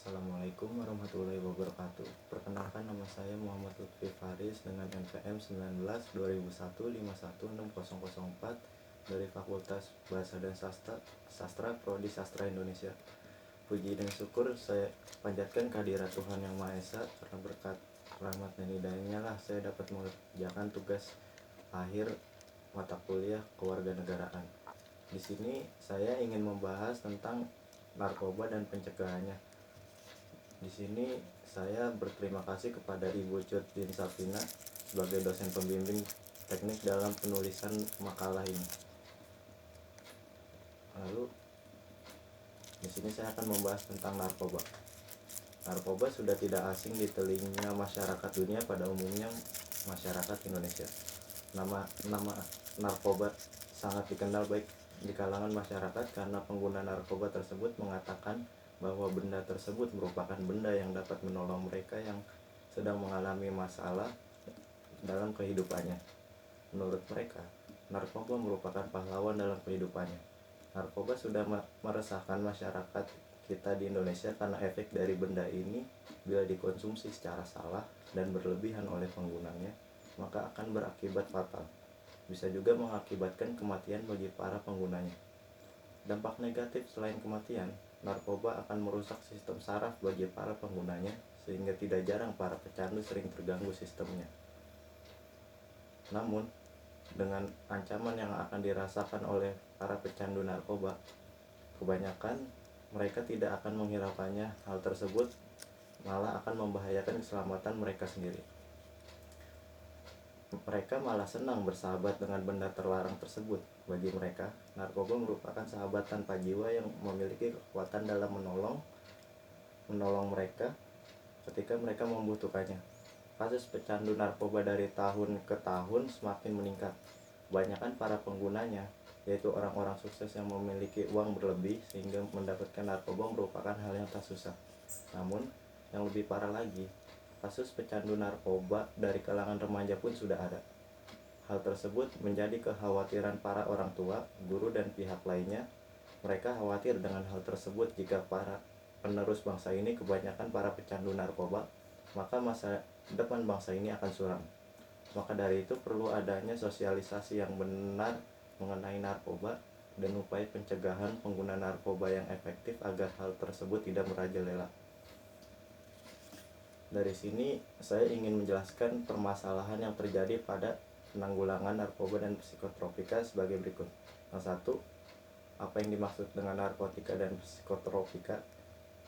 Assalamualaikum warahmatullahi wabarakatuh. Perkenalkan, nama saya Muhammad Lutfi Faris dengan NPM 19 2001 5161004 dari Fakultas Bahasa dan Sastra Prodi Sastra Indonesia. Puji dan syukur saya panjatkan kehadirat Tuhan Yang Maha Esa, karena berkat rahmat dan hidayahnya lah saya dapat mengerjakan tugas akhir mata kuliah kewarganegaraan. Di sini saya ingin membahas tentang narkoba dan pencegahannya. Di sini saya berterima kasih kepada Ibu Cudin Safina sebagai dosen pembimbing teknik dalam penulisan makalah ini. Lalu di sini saya akan membahas tentang narkoba. Narkoba sudah tidak asing di telinga masyarakat dunia, pada umumnya masyarakat Indonesia. Nama narkoba sangat dikenal baik di kalangan masyarakat karena pengguna narkoba tersebut mengatakan bahwa benda tersebut merupakan benda yang dapat menolong mereka yang sedang mengalami masalah dalam kehidupannya. Menurut mereka, narkoba merupakan pahlawan dalam kehidupannya. Narkoba sudah meresahkan masyarakat kita di Indonesia karena efek dari benda ini bila dikonsumsi secara salah dan berlebihan oleh penggunanya, maka akan berakibat fatal. Bisa juga mengakibatkan kematian bagi para penggunanya. Dampak negatif selain kematian, narkoba akan merusak sistem saraf bagi para penggunanya, sehingga tidak jarang para pecandu sering terganggu sistemnya. Namun, dengan ancaman yang akan dirasakan oleh para pecandu narkoba, kebanyakan mereka tidak akan menghiraukannya. Hal tersebut malah akan membahayakan keselamatan mereka sendiri. Mereka malah senang bersahabat dengan benda terlarang tersebut. Bagi mereka, narkoba merupakan sahabat tanpa jiwa yang memiliki kekuatan dalam menolong mereka ketika mereka membutuhkannya. Kasus pecandu narkoba dari tahun ke tahun semakin meningkat. Kebanyakan para penggunanya, yaitu orang-orang sukses yang memiliki uang berlebih sehingga mendapatkan narkoba, merupakan hal yang tak susah. Namun, yang lebih parah lagi, kasus pecandu narkoba dari kalangan remaja pun sudah ada. Hal tersebut menjadi kekhawatiran para orang tua, guru, dan pihak lainnya. Mereka khawatir dengan hal tersebut. Jika para penerus bangsa ini kebanyakan para pecandu narkoba, maka masa depan bangsa ini akan suram. Maka dari itu perlu adanya sosialisasi yang benar mengenai narkoba dan upaya pencegahan pengguna narkoba yang efektif agar hal tersebut tidak merajalela. Dari sini saya ingin menjelaskan permasalahan yang terjadi pada penanggulangan narkoba dan psikotropika sebagai berikut. Yang satu, apa yang dimaksud dengan narkotika dan psikotropika?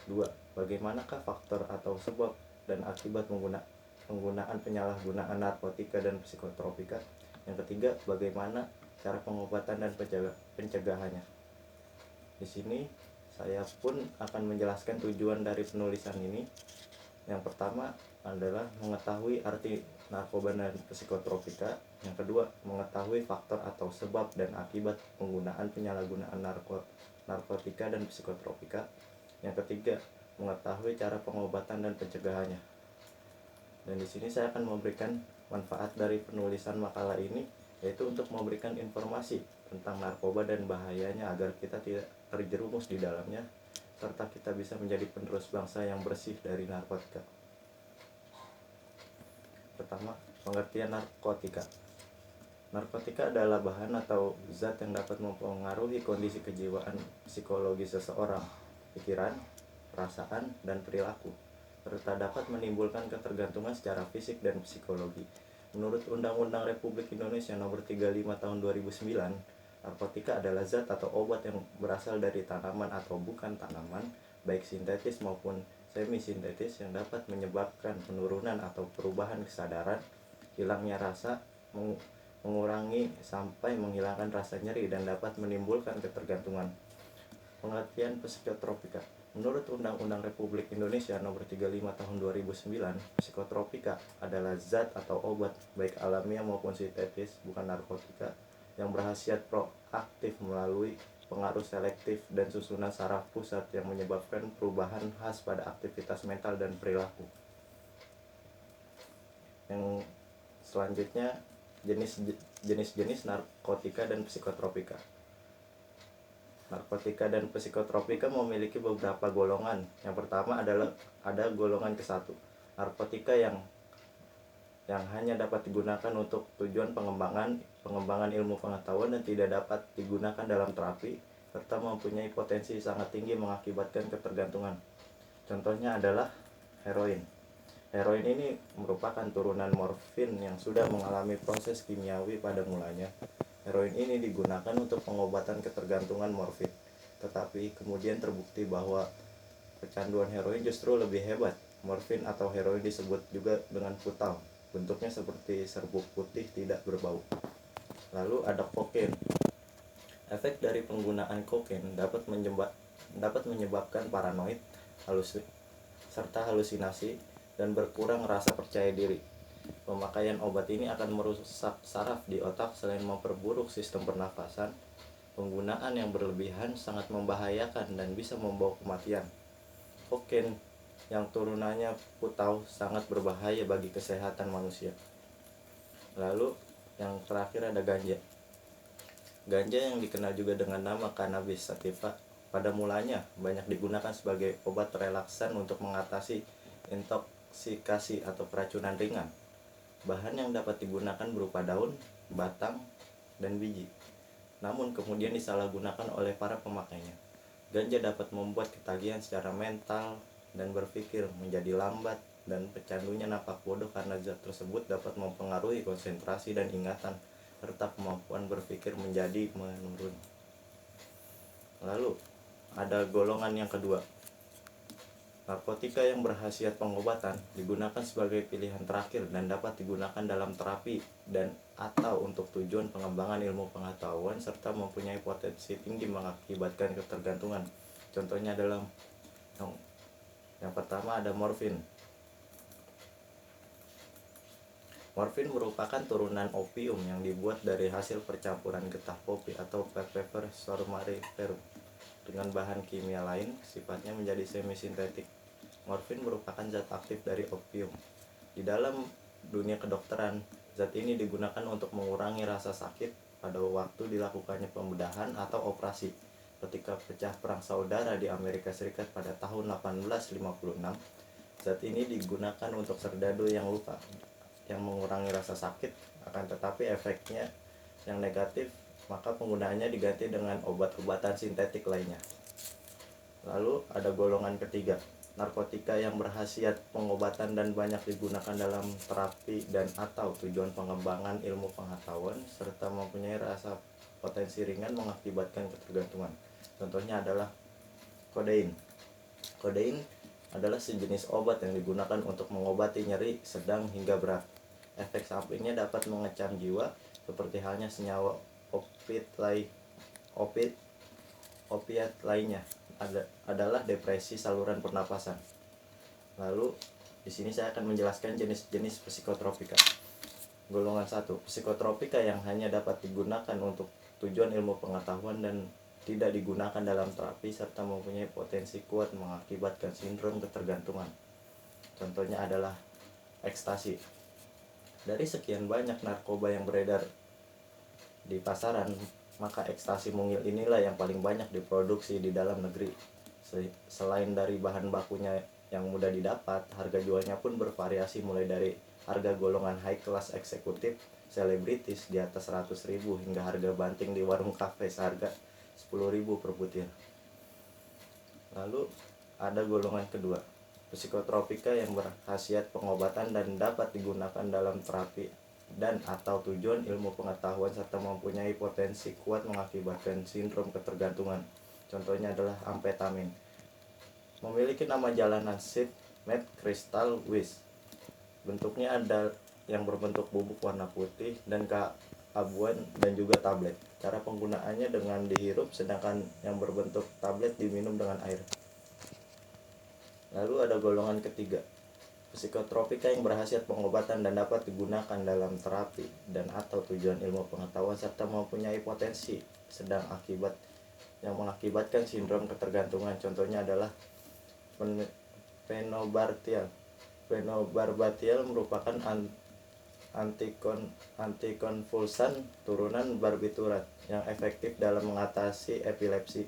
Dua, bagaimanakah faktor atau sebab dan akibat penggunaan penyalahgunaan narkotika dan psikotropika? Yang ketiga, bagaimana cara pengobatan dan pencegahannya? Di sini saya pun akan menjelaskan tujuan dari penulisan ini. Yang pertama adalah mengetahui arti narkoba dan psikotropika. Yang kedua, mengetahui faktor atau sebab dan akibat penggunaan penyalahgunaan narkotika dan psikotropika. Yang ketiga, mengetahui cara pengobatan dan pencegahannya. Dan di sini saya akan memberikan manfaat dari penulisan makalah ini, yaitu untuk memberikan informasi tentang narkoba dan bahayanya agar kita tidak terjerumus di dalamnya, serta kita bisa menjadi penerus bangsa yang bersih dari narkotika. Pertama, pengertian narkotika. Narkotika adalah bahan atau zat yang dapat mempengaruhi kondisi kejiwaan psikologis seseorang, pikiran, perasaan, dan perilaku, serta dapat menimbulkan ketergantungan secara fisik dan psikologi. Menurut Undang-Undang Republik Indonesia Nomor 35 Tahun 2009, narkotika adalah zat atau obat yang berasal dari tanaman atau bukan tanaman, baik sintetis maupun semi-sintetis, yang dapat menyebabkan penurunan atau perubahan kesadaran, hilangnya rasa, mengurangi sampai menghilangkan rasa nyeri, dan dapat menimbulkan ketergantungan. Pengertian psikotropika. Menurut Undang-Undang Republik Indonesia Nomor 35 Tahun 2009, psikotropika adalah zat atau obat, baik alamiah maupun sintetis, bukan narkotika, yang berkhasiat proaktif melalui pengaruh selektif dan susunan saraf pusat yang menyebabkan perubahan khas pada aktivitas mental dan perilaku. Yang selanjutnya, jenis-jenis narkotika dan psikotropika. Narkotika dan psikotropika memiliki beberapa golongan. Yang pertama adalah ada golongan ke-1, narkotika yang hanya dapat digunakan untuk tujuan pengembangan ilmu pengetahuan dan tidak dapat digunakan dalam terapi, serta mempunyai potensi sangat tinggi mengakibatkan ketergantungan. Contohnya adalah heroin. Heroin ini merupakan turunan morfin yang sudah mengalami proses kimiawi pada mulanya. Heroin ini digunakan untuk pengobatan ketergantungan morfin, tetapi kemudian terbukti bahwa kecanduan heroin justru lebih hebat. Morfin atau heroin disebut juga dengan putal. Bentuknya seperti serbuk putih tidak berbau. Lalu ada kokain. Efek dari penggunaan kokain dapat menyebabkan paranoid, serta halusinasi dan berkurang rasa percaya diri. Pemakaian obat ini akan merusak saraf di otak selain memperburuk sistem pernafasan. Penggunaan yang berlebihan sangat membahayakan dan bisa membawa kematian. Kokain yang turunannya putau sangat berbahaya bagi kesehatan manusia. Lalu yang terakhir ada ganja. Ganja yang dikenal juga dengan nama cannabis sativa pada mulanya banyak digunakan sebagai obat relaksan untuk mengatasi intoksikasi atau keracunan ringan. Bahan yang dapat digunakan berupa daun, batang, dan biji. Namun kemudian disalahgunakan oleh para pemakainya. Ganja dapat membuat ketagihan secara mental dan berpikir menjadi lambat, dan pecandunya nampak bodoh karena zat tersebut dapat mempengaruhi konsentrasi dan ingatan, serta kemampuan berpikir menjadi menurun. Lalu ada golongan yang kedua. Narkotika yang berkhasiat pengobatan digunakan sebagai pilihan terakhir dan dapat digunakan dalam terapi dan atau untuk tujuan pengembangan ilmu pengetahuan serta mempunyai potensi tinggi mengakibatkan ketergantungan. Contohnya adalah yang pertama ada morfin. Morfin merupakan turunan opium yang dibuat dari hasil percampuran getah kopi atau Papaver somniferum dengan bahan kimia lain, sifatnya menjadi semi-sintetik. Morfin merupakan zat aktif dari opium. Di dalam dunia kedokteran, zat ini digunakan untuk mengurangi rasa sakit pada waktu dilakukannya pembedahan atau operasi. Ketika pecah perang saudara di Amerika Serikat pada tahun 1856, zat ini digunakan untuk serdadu yang luka, yang mengurangi rasa sakit, akan tetapi efeknya yang negatif, maka penggunaannya diganti dengan obat-obatan sintetik lainnya. Lalu ada golongan ketiga, narkotika yang berkhasiat pengobatan dan banyak digunakan dalam terapi dan atau tujuan pengembangan ilmu pengetahuan serta mempunyai rasa potensi ringan mengakibatkan ketergantungan. Contohnya adalah kodein. Kodein adalah sejenis obat yang digunakan untuk mengobati nyeri sedang hingga berat. Efek sampingnya dapat mengecam jiwa, seperti halnya senyawa opiat lainnya adalah depresi saluran pernapasan. Lalu di sini saya akan menjelaskan jenis-jenis psikotropika. Golongan 1, psikotropika yang hanya dapat digunakan untuk tujuan ilmu pengetahuan dan tidak digunakan dalam terapi serta mempunyai potensi kuat mengakibatkan sindrom ketergantungan. Contohnya adalah ekstasi. Dari sekian banyak narkoba yang beredar di pasaran, maka ekstasi mungil inilah yang paling banyak diproduksi di dalam negeri. Selain dari bahan bakunya yang mudah didapat, harga jualnya pun bervariasi mulai dari harga golongan high class eksekutif, selebritis di atas 100.000 hingga harga banting di warung kafe seharga 10.000 per butir. Lalu ada golongan kedua, psikotropika yang berkhasiat pengobatan dan dapat digunakan dalam terapi dan atau tujuan ilmu pengetahuan serta mempunyai potensi kuat mengakibatkan sindrom ketergantungan. Contohnya adalah amfetamin. Memiliki nama jalanan sheet meth crystal whiz. Bentuknya ada yang berbentuk bubuk warna putih dan keabuan dan juga tablet. Cara penggunaannya dengan dihirup, sedangkan yang berbentuk tablet diminum dengan air. Lalu ada golongan ketiga, psikotropika yang berkhasiat pengobatan dan dapat digunakan dalam terapi dan atau tujuan ilmu pengetahuan serta mempunyai potensi sedang yang mengakibatkan sindrom ketergantungan. Contohnya adalah phenobarbital. Phenobarbital merupakan antikonvulsan turunan barbiturat yang efektif dalam mengatasi epilepsi.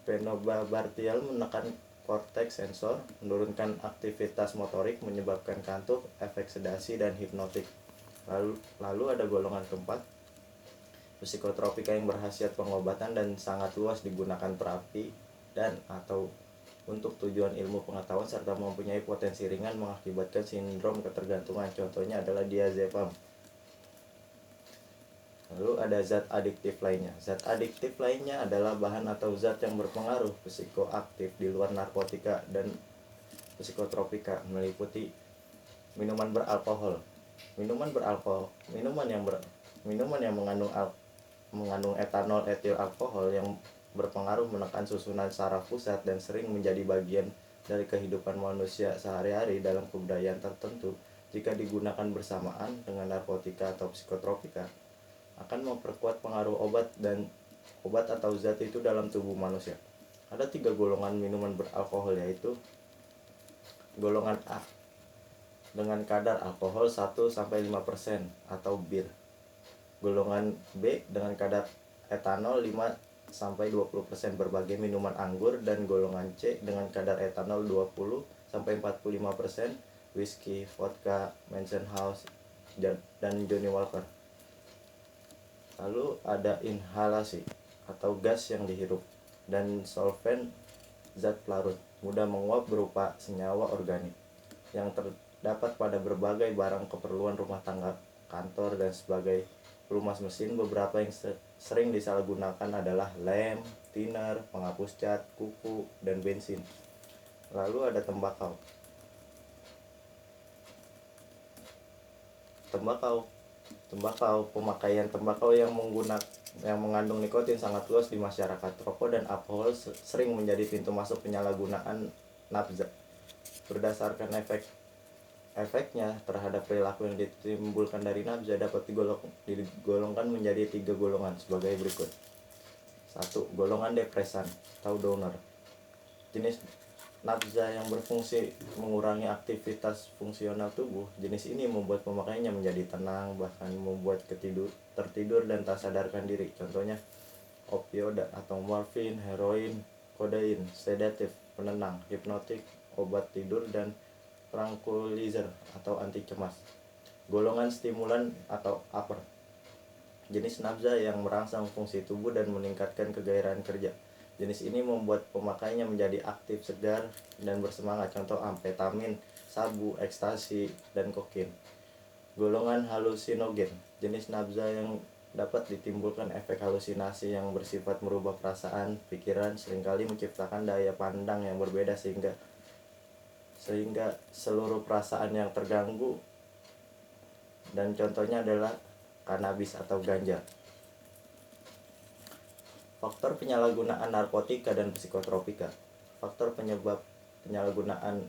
Fenobarbital menekan korteks sensor, menurunkan aktivitas motorik, menyebabkan kantuk, efek sedasi dan hipnotik. Lalu ada golongan keempat, psikotropika yang berkhasiat pengobatan dan sangat luas digunakan terapi dan atau untuk tujuan ilmu pengetahuan serta mempunyai potensi ringan mengakibatkan sindrom ketergantungan. Contohnya adalah diazepam. Lalu ada zat adiktif lainnya. Zat adiktif lainnya adalah bahan atau zat yang berpengaruh psikoaktif di luar narkotika dan psikotropika, meliputi minuman beralkohol. Minuman yang mengandung etanol etil alkohol yang berpengaruh menekan susunan saraf pusat dan sering menjadi bagian dari kehidupan manusia sehari-hari dalam kebudayaan tertentu. Jika digunakan bersamaan dengan narkotika atau psikotropika, akan memperkuat pengaruh obat atau zat itu dalam tubuh manusia. Ada 3 golongan minuman beralkohol, yaitu golongan A dengan kadar alkohol 1-5% atau bir. Golongan B dengan kadar etanol 5-20% berbagai minuman anggur, dan golongan C dengan kadar etanol 20-45% whisky, vodka, Mansion House, dan Johnny Walker. Lalu ada inhalasi atau gas yang dihirup, dan solvent zat pelarut mudah menguap berupa senyawa organik yang terdapat pada berbagai barang keperluan rumah tangga, kantor, dan sebagai pelumas mesin. Beberapa yang sering disalahgunakan adalah lem, thinner, penghapus cat, kuku, dan bensin. Lalu ada tembakau. Pemakaian tembakau yang mengandung nikotin sangat luas di masyarakat. Rokok dan alkohol sering menjadi pintu masuk penyalahgunaan nafza. Berdasarkan efeknya terhadap perilaku yang ditimbulkan dari nafza dapat digolongkan menjadi 3 golongan sebagai berikut. 1. Golongan depresan atau downer. Jenis nafza yang berfungsi mengurangi aktivitas fungsional tubuh. Jenis ini membuat pemakainya menjadi tenang, bahkan membuat tertidur dan tak sadarkan diri. Contohnya opioid atau morfin, heroin, kodein, sedatif, penenang, hipnotik, obat tidur, dan tranquilizer atau anti cemas. Golongan stimulan atau upper. Jenis nafza yang merangsang fungsi tubuh dan meningkatkan kegairahan kerja. Jenis ini membuat pemakainya menjadi aktif, segar, dan bersemangat. Contoh amfetamin, sabu, ekstasi, dan kokain. Golongan halusinogen. Jenis nafza yang dapat ditimbulkan efek halusinasi yang bersifat merubah perasaan, pikiran, seringkali menciptakan daya pandang yang berbeda sehingga seluruh perasaan yang terganggu, dan contohnya adalah kanabis atau ganja. Faktor penyalahgunaan narkotika dan psikotropika. Faktor penyebab penyalahgunaan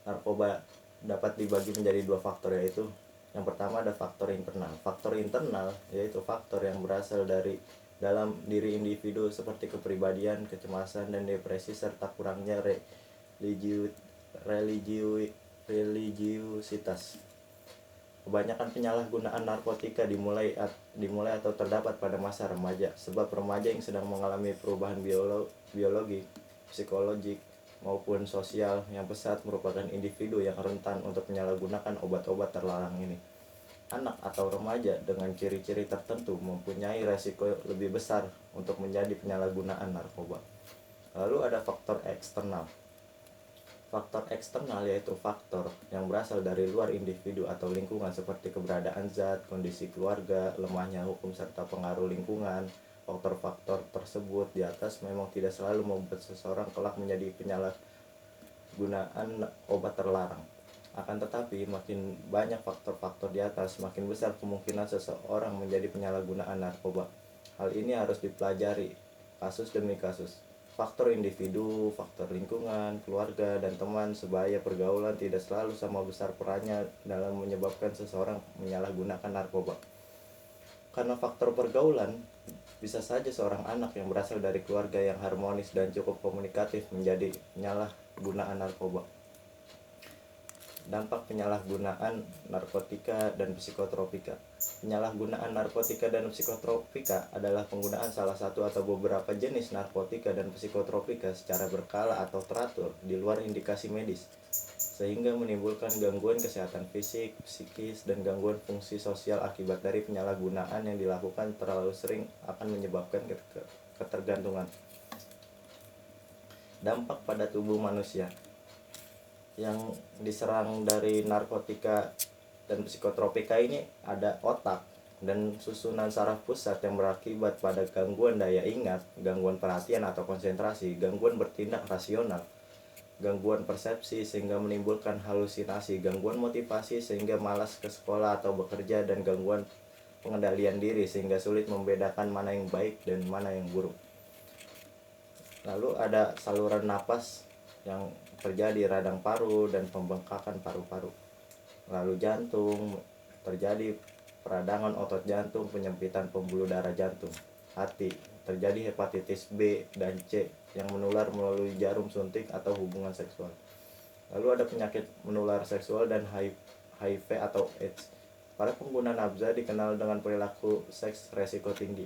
narkoba dapat dibagi menjadi 2 faktor, yaitu yang pertama ada faktor internal. Faktor internal yaitu faktor yang berasal dari dalam diri individu seperti kepribadian, kecemasan, dan depresi, serta kurangnya religiusitas. Kebanyakan penyalahgunaan narkotika dimulai atau terdapat pada masa remaja, sebab remaja yang sedang mengalami perubahan biologi, psikologik, maupun sosial yang pesat merupakan individu yang rentan untuk menyalahgunakan obat-obat terlarang ini. Anak atau remaja dengan ciri-ciri tertentu mempunyai resiko lebih besar untuk menjadi penyalahgunaan narkoba. Lalu ada faktor eksternal. Faktor eksternal yaitu faktor yang berasal dari luar individu atau lingkungan seperti keberadaan zat, kondisi keluarga, lemahnya hukum, serta pengaruh lingkungan. Faktor-faktor tersebut di atas memang tidak selalu membuat seseorang kelak menjadi penyalahgunaan obat terlarang. Akan tetapi, makin banyak faktor-faktor di atas, makin besar kemungkinan seseorang menjadi penyalahgunaan narkoba. Hal ini harus dipelajari kasus demi kasus. Faktor individu, faktor lingkungan, keluarga, dan teman sebaya pergaulan tidak selalu sama besar perannya dalam menyebabkan seseorang menyalahgunakan narkoba. Karena faktor pergaulan, bisa saja seorang anak yang berasal dari keluarga yang harmonis dan cukup komunikatif menjadi penyalahgunaan narkoba. Dampak penyalahgunaan narkotika dan psikotropika. Penyalahgunaan narkotika dan psikotropika adalah penggunaan salah satu atau beberapa jenis narkotika dan psikotropika secara berkala atau teratur di luar indikasi medis, sehingga menimbulkan gangguan kesehatan fisik, psikis, dan gangguan fungsi sosial. Akibat dari penyalahgunaan yang dilakukan terlalu sering akan menyebabkan ketergantungan. Dampak pada tubuh manusia. Yang diserang dari narkotika dan psikotropika ini ada otak dan susunan saraf pusat yang berakibat pada gangguan daya ingat, gangguan perhatian atau konsentrasi, gangguan bertindak rasional, gangguan persepsi sehingga menimbulkan halusinasi, gangguan motivasi sehingga malas ke sekolah atau bekerja, dan gangguan pengendalian diri sehingga sulit membedakan mana yang baik dan mana yang buruk. Lalu ada saluran napas yang terjadi radang paru dan pembengkakan paru-paru. Lalu jantung, terjadi peradangan otot jantung, penyempitan pembuluh darah jantung. Hati, terjadi hepatitis B dan C yang menular melalui jarum suntik atau hubungan seksual. Lalu ada penyakit menular seksual dan HIV atau AIDS. Para pengguna nafza dikenal dengan perilaku seks resiko tinggi,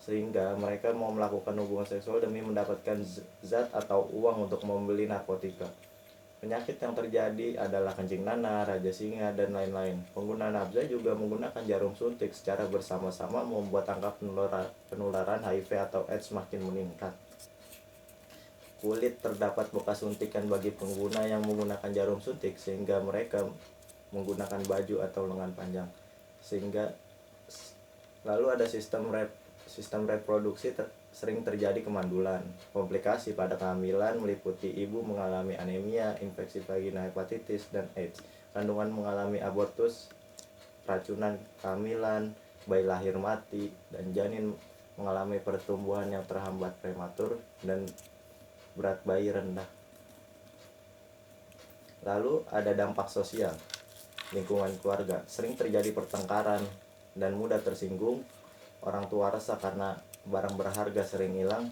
sehingga mereka mau melakukan hubungan seksual demi mendapatkan zat atau uang untuk membeli narkotika. Penyakit yang terjadi adalah kencing nanah, raja singa, dan lain-lain. Pengguna nafza juga menggunakan jarum suntik secara bersama-sama membuat angka penularan HIV atau AIDS makin meningkat. Kulit terdapat bekas suntikan bagi pengguna yang menggunakan jarum suntik, sehingga mereka menggunakan baju atau lengan panjang. Lalu ada sistem reproduksi sering terjadi kemandulan. Komplikasi pada kehamilan meliputi ibu mengalami anemia, infeksi vagina, hepatitis, dan AIDS. Kandungan mengalami abortus, racunan kehamilan, bayi lahir mati, dan janin mengalami pertumbuhan yang terhambat prematur dan berat bayi rendah. Lalu ada dampak sosial. Lingkungan keluarga sering terjadi pertengkaran dan mudah tersinggung. Orang tua resah karena barang berharga sering hilang.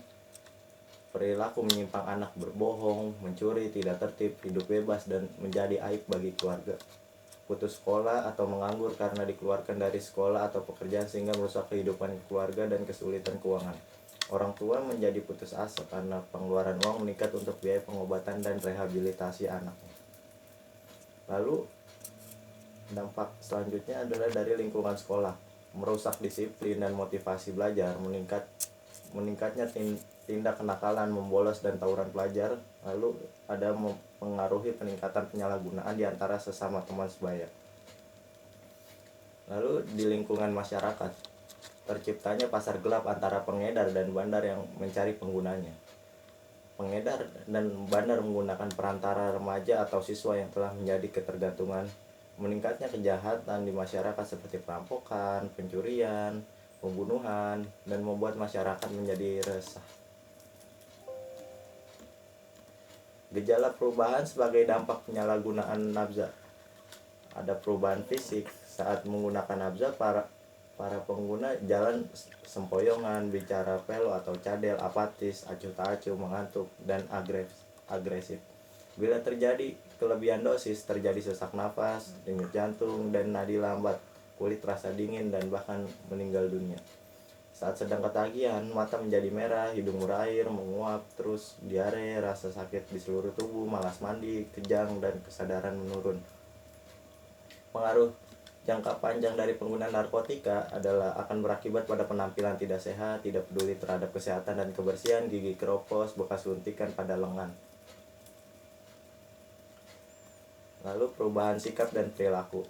Perilaku menyimpang anak, berbohong, mencuri, tidak tertib, hidup bebas, dan menjadi aib bagi keluarga. Putus sekolah atau menganggur karena dikeluarkan dari sekolah atau pekerjaan sehingga merusak kehidupan keluarga dan kesulitan keuangan. Orang tua menjadi putus asa karena pengeluaran uang meningkat untuk biaya pengobatan dan rehabilitasi anaknya. Lalu dampak selanjutnya adalah dari lingkungan sekolah, merusak disiplin dan motivasi belajar, meningkatnya tindak kenakalan, membolos, dan tawuran pelajar. Lalu ada mempengaruhi peningkatan penyalahgunaan di antara sesama teman sebaya. Lalu di lingkungan masyarakat, terciptanya pasar gelap antara pengedar dan bandar yang mencari penggunanya. Pengedar dan bandar menggunakan perantara remaja atau siswa yang telah menjadi ketergantungan. Meningkatnya kejahatan di masyarakat seperti perampokan, pencurian, pembunuhan, dan membuat masyarakat menjadi resah. Gejala perubahan sebagai dampak penyalahgunaan nafza. Ada perubahan fisik. Saat menggunakan nafza, para pengguna jalan sempoyongan, bicara pelo atau cadel, apatis, acuh tak acuh, mengantuk, dan agresif. Bila terjadi kelebihan dosis, terjadi sesak nafas, denyut jantung, dan nadi lambat, kulit terasa dingin, dan bahkan meninggal dunia. Saat sedang ketagihan, mata menjadi merah, hidung berair, menguap, terus diare, rasa sakit di seluruh tubuh, malas mandi, kejang, dan kesadaran menurun. Pengaruh jangka panjang dari penggunaan narkotika adalah akan berakibat pada penampilan tidak sehat, tidak peduli terhadap kesehatan dan kebersihan, gigi keropos, bekas suntikan pada lengan. Lalu perubahan sikap dan perilaku.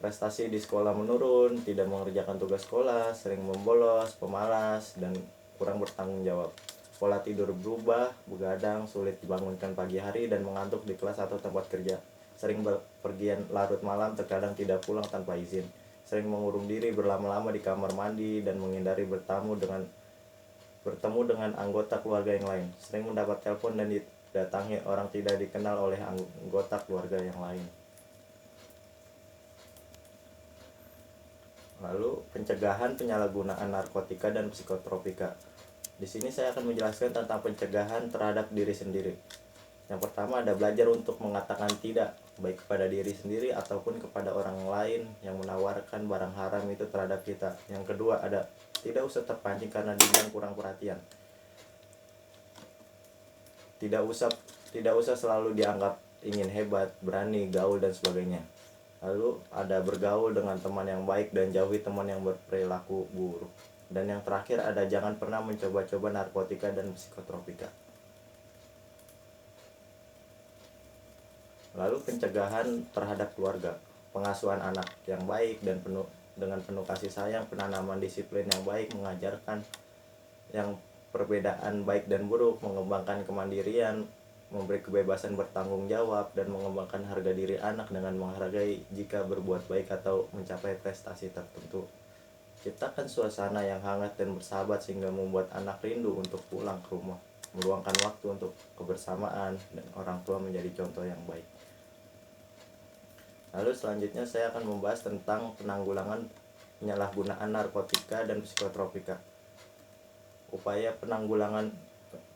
Prestasi di sekolah menurun, tidak mengerjakan tugas sekolah, sering membolos, pemalas, dan kurang bertanggung jawab. Pola tidur berubah, begadang, sulit dibangunkan pagi hari, dan mengantuk di kelas atau tempat kerja. Sering berpergian larut malam, terkadang tidak pulang tanpa izin. Sering mengurung diri berlama-lama di kamar mandi dan menghindari bertemu dengan anggota keluarga yang lain. Sering mendapat telepon dan didatangi orang tidak dikenal oleh anggota keluarga yang lain. Lalu pencegahan penyalahgunaan narkotika dan psikotropika. Di sini saya akan menjelaskan tentang pencegahan terhadap diri sendiri. Yang pertama ada belajar untuk mengatakan tidak, baik kepada diri sendiri ataupun kepada orang lain yang menawarkan barang haram itu terhadap kita. Yang kedua ada tidak usah terpancing karena dibilang kurang perhatian. Tidak usah selalu dianggap ingin hebat, berani, gaul dan sebagainya. Lalu ada bergaul dengan teman yang baik dan jauhi teman yang berperilaku buruk. Dan yang terakhir ada jangan pernah mencoba-coba narkotika dan psikotropika. Lalu pencegahan terhadap keluarga, pengasuhan anak yang baik dan dengan penuh kasih sayang, penanaman disiplin yang baik, mengajarkan yang perbedaan baik dan buruk, mengembangkan kemandirian, memberi kebebasan bertanggung jawab, dan mengembangkan harga diri anak dengan menghargai jika berbuat baik atau mencapai prestasi tertentu. Ciptakan suasana yang hangat dan bersahabat sehingga membuat anak rindu untuk pulang ke rumah, meluangkan waktu untuk kebersamaan, dan orang tua menjadi contoh yang baik. Lalu selanjutnya saya akan membahas tentang penanggulangan penyalahgunaan narkotika dan psikotropika. Upaya penanggulangan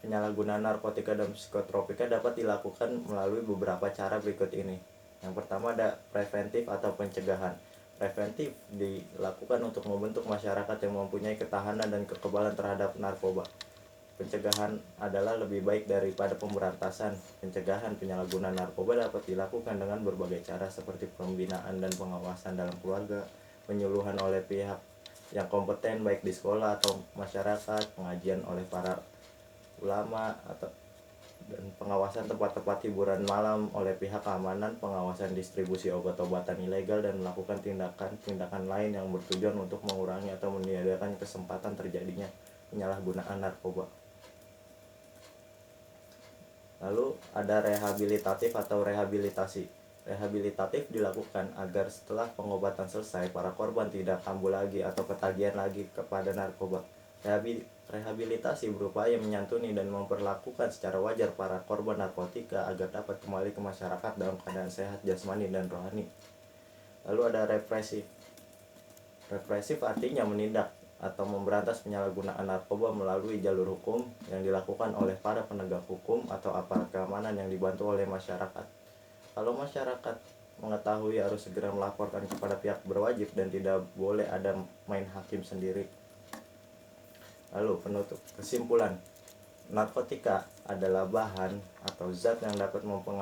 penyalahgunaan narkotika dan psikotropika dapat dilakukan melalui beberapa cara berikut ini. Yang pertama ada preventif atau pencegahan. Preventif dilakukan untuk membentuk masyarakat yang mempunyai ketahanan dan kekebalan terhadap narkoba. Pencegahan adalah lebih baik daripada pemberantasan. Pencegahan penyalahgunaan narkoba dapat dilakukan dengan berbagai cara seperti pembinaan dan pengawasan dalam keluarga, penyuluhan oleh pihak yang kompeten baik di sekolah atau masyarakat, pengajian oleh para ulama dan pengawasan tempat-tempat hiburan malam oleh pihak keamanan, pengawasan distribusi obat-obatan ilegal, dan melakukan tindakan-tindakan lain yang bertujuan untuk mengurangi atau meniadakan kesempatan terjadinya penyalahgunaan narkoba. Lalu ada rehabilitatif atau rehabilitasi. Rehabilitatif dilakukan agar setelah pengobatan selesai, para korban tidak kambuh lagi atau ketagihan lagi kepada narkoba. Rehabilitasi berupaya menyantuni dan memperlakukan secara wajar para korban narkotika agar dapat kembali ke masyarakat dalam keadaan sehat jasmani dan rohani. Lalu ada represif. Represif artinya menindak atau memberantas penyalahgunaan narkoba melalui jalur hukum yang dilakukan oleh para penegak hukum atau aparat keamanan yang dibantu oleh masyarakat. Kalau masyarakat mengetahui harus segera melaporkan kepada pihak berwajib dan tidak boleh ada main hakim sendiri. Lalu penutup, kesimpulan, narkotika adalah bahan atau zat yang dapat mempengaruhi